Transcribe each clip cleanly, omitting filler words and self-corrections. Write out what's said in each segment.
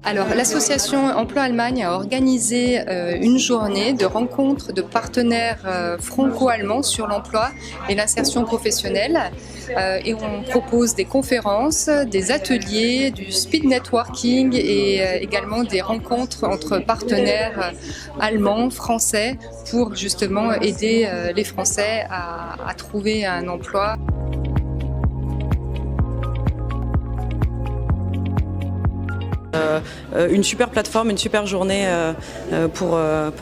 Alors, l'association Emploi Allemagne a organisé une journée de rencontres de partenaires franco-allemands sur l'emploi et l'insertion professionnelle. Et on propose des conférences, des ateliers, du speed networking et également des rencontres entre partenaires allemands, français, pour justement aider les Français à trouver un emploi. Une super plateforme, une super journée pour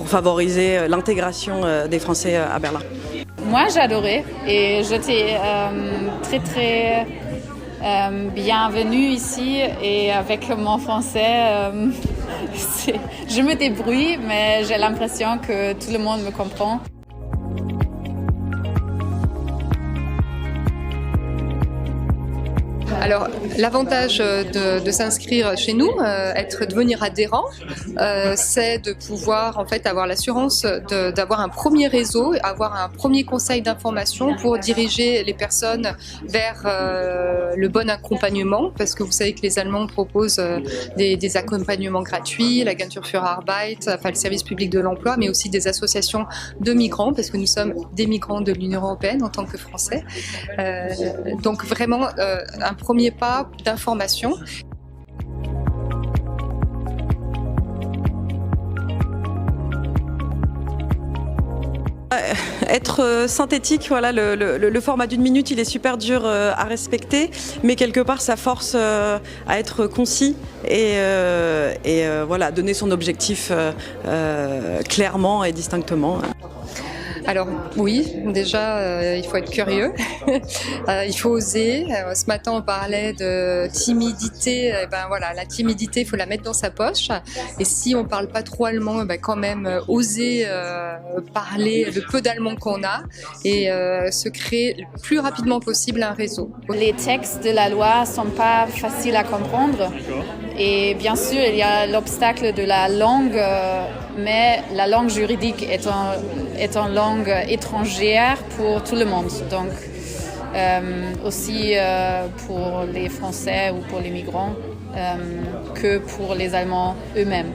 favoriser l'intégration des Français à Berlin. Moi j'ai adoré et j'étais très bienvenue ici et avec mon français je me débrouille mais j'ai l'impression que tout le monde me comprend. Alors, l'avantage de s'inscrire chez nous, devenir adhérent, c'est de pouvoir en fait avoir l'assurance d'avoir un premier réseau, avoir un premier conseil d'information pour diriger les personnes vers le bon accompagnement, parce que vous savez que les Allemands proposent des accompagnements gratuits, l'Agentur für Arbeit, enfin le service public de l'emploi, mais aussi des associations de migrants, parce que nous sommes des migrants de l'Union européenne en tant que Français. Donc vraiment un premier pas d'information. Être synthétique, voilà, le format d'une minute, il est super dur à respecter, mais quelque part ça force à être concis et voilà, donner son objectif clairement et distinctement. Alors oui, déjà il faut être curieux, il faut oser. Ce matin on parlait de timidité, ben voilà, la timidité il faut la mettre dans sa poche et si on parle pas trop allemand, ben quand même oser parler le peu d'allemand qu'on a et se créer le plus rapidement possible un réseau. Les textes de la loi sont pas faciles à comprendre et bien sûr il y a l'obstacle de la langue, mais la langue juridique est une langue étrangère pour tout le monde, donc aussi pour les Français ou pour les migrants que pour les Allemands eux-mêmes.